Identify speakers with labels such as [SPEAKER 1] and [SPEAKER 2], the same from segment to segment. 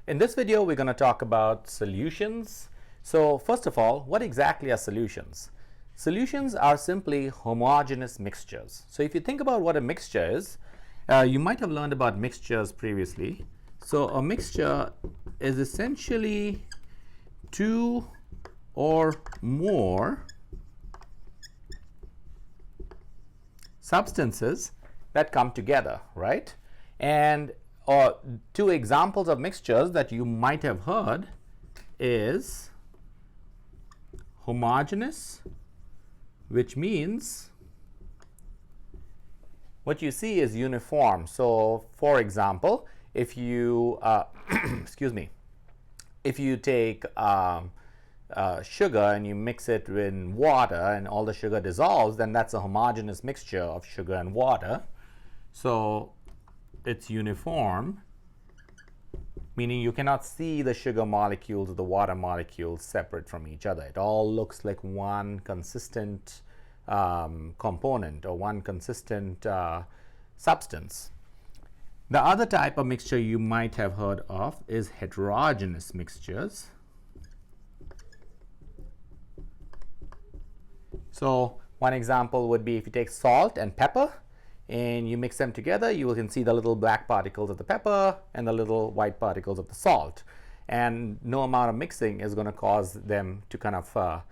[SPEAKER 1] In this video, we're going to talk about solutions. So first of all, what exactly are solutions? Solutions are simply homogeneous mixtures. So if you think about what a mixture is, you might have learned about mixtures previously. So a mixture is essentially two or more substances that come together, right? And two examples of mixtures that you might have heard is homogeneous, which means what you see is uniform. So for example, if you excuse me, if you take sugar and you mix it with water and all the sugar dissolves, then that's a homogeneous mixture of sugar and water. So it's uniform, meaning you cannot see the sugar molecules or the water molecules separate from each other. It all looks like one consistent component or one consistent substance. The other type of mixture you might have heard of is heterogeneous mixtures. So one example would be if you take salt and pepper and you mix them together, you can see the little black particles of the pepper and the little white particles of the salt. And no amount of mixing is going to cause them to kind of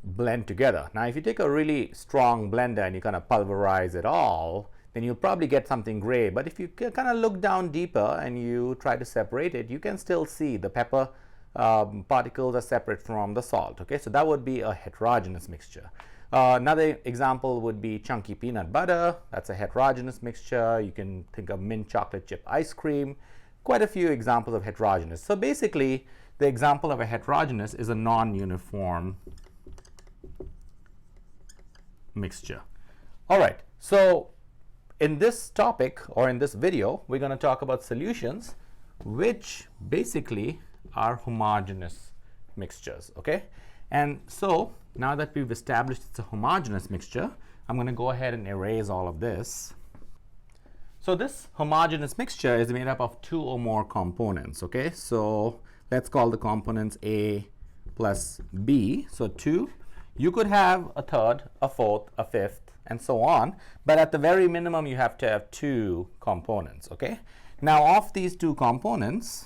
[SPEAKER 1] blend together. Now, if you take a really strong blender and you kind of pulverize it all, then you'll probably get something gray. But if you kind of look down deeper and you try to separate it, you can still see the pepper particles are separate from the salt. Okay, so that would be a heterogeneous mixture. Another example would be chunky peanut butter. That's a heterogeneous mixture. You can think of mint chocolate chip ice cream. Quite a few examples of heterogeneous. So basically, the example of a heterogeneous is a non-uniform mixture. All right, so in this topic or in this video, we're going to talk about solutions which basically are homogeneous mixtures. Okay, and so now that we've established it's a homogeneous mixture, I'm going to go ahead and erase all of this. So this homogeneous mixture is made up of two or more components. Okay, so let's call the components A plus B. So two. You could have a third, a fourth, a fifth, and so on, but at the very minimum you have to have two components. Okay, now of these two components,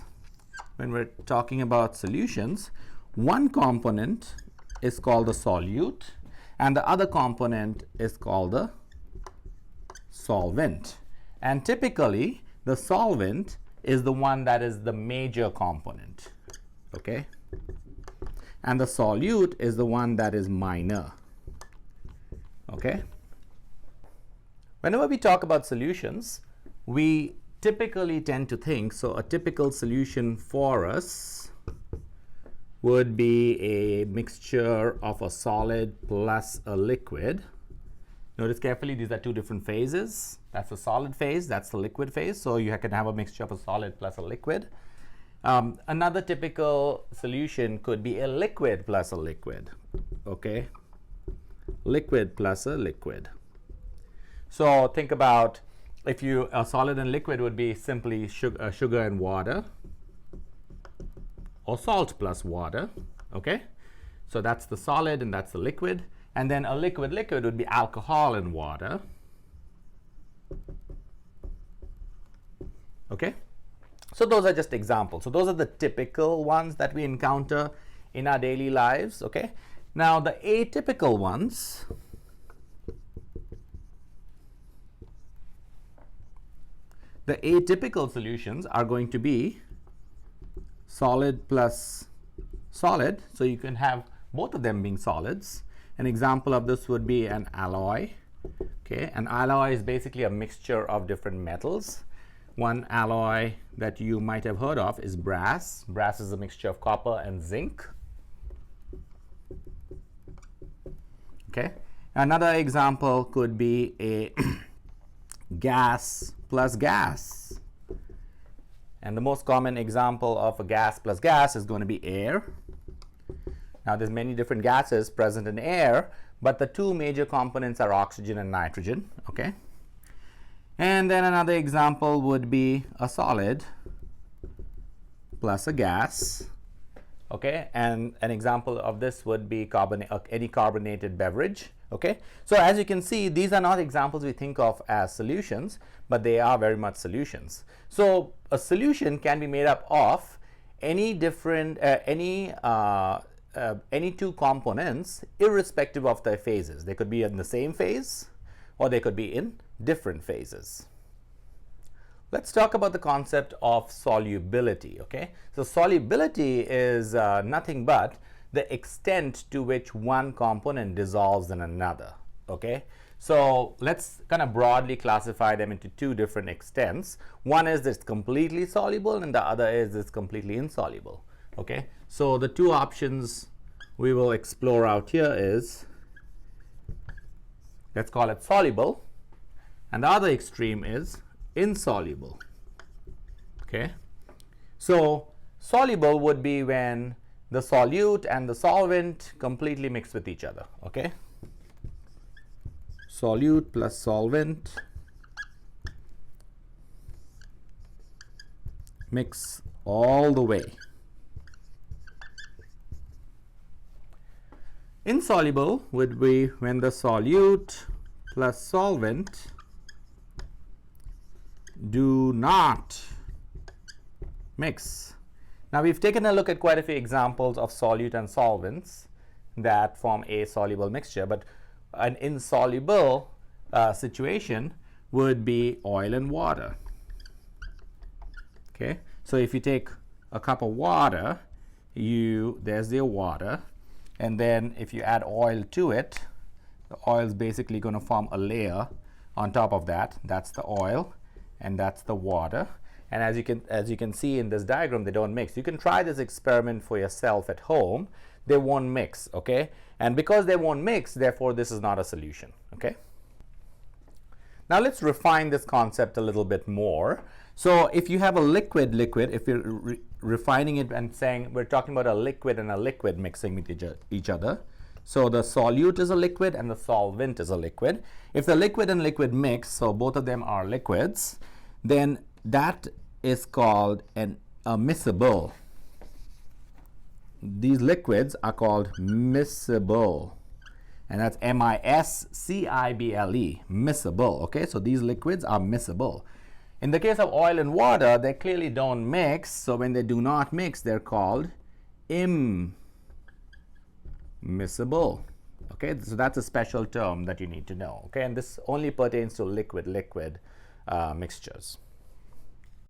[SPEAKER 1] when we're talking about solutions, one component is called the solute and the other component is called the solvent. And typically the solvent is the one that is the major component. Okay, and the solute is the one that is minor. Okay, whenever we talk about solutions, we typically tend to think, so a typical solution for us would be a mixture of a solid plus a liquid. Notice carefully, these are two different phases. That's the solid phase, that's the liquid phase. So you can have a mixture of a solid plus a liquid. Another typical solution could be a liquid plus a liquid. Okay, liquid plus a liquid. So think about if a solid and liquid would be simply sugar and water, or salt plus water. Okay, so that's the solid and that's the liquid. And then a liquid would be alcohol and water. Okay, so those are just examples. So those are the typical ones that we encounter in our daily lives. Okay, now the atypical ones, the atypical solutions are going to be solid plus solid. So you can have both of them being solids. An example of this would be an alloy. Okay, an alloy is basically a mixture of different metals. One alloy that you might have heard of is brass. Brass is a mixture of copper and zinc. Okay, another example could be a gas plus gas. And the most common example of a gas plus gas is going to be air. Now there's many different gases present in air, but the two major components are oxygen and nitrogen. Okay, And then another example would be a solid plus a gas. Okay, and an example of this would be any carbonated beverage. Okay, so as you can see, these are not examples we think of as solutions, but they are very much solutions. So a solution can be made up of any different any two components irrespective of their phases. They could be in the same phase or they could be in different phases. Let's talk about the concept of solubility. Okay, so solubility is nothing but the extent to which one component dissolves in another. Okay, so let's kind of broadly classify them into two different extents. One is it's completely soluble and the other is it's completely insoluble. Okay, so the two options we will explore out here is, let's call it soluble, and the other extreme is insoluble. Okay, so soluble would be when the solute and the solvent completely mix with each other. Okay, solute plus solvent mix all the way. Insoluble would be when the solute plus solvent do not mix. Now we've taken a look at quite a few examples of solute and solvents that form a soluble mixture, but an insoluble situation would be oil and water. Okay, so if you take a cup of water, there's the water, and then if you add oil to it, the oil is basically going to form a layer on top of that. That's the oil and that's the water. And as you can see in this diagram, they don't mix. You can try this experiment for yourself at home. They won't mix. Okay, and because they won't mix, therefore this is not a solution. Okay, now let's refine this concept a little bit more. So if you have a liquid, if you're refining it and saying we're talking about a liquid and a liquid mixing with each other, so the solute is a liquid and the solvent is a liquid. If the liquid and liquid mix, so both of them are liquids, then that is called a miscible. These liquids are called miscible, and that's M-I-S-C-I-B-L-E, miscible. Okay, so these liquids are miscible. In the case of oil and water, they clearly don't mix, so when they do not mix, they're called immiscible. Okay, so that's a special term that you need to know. Okay, and this only pertains to liquid-liquid mixtures.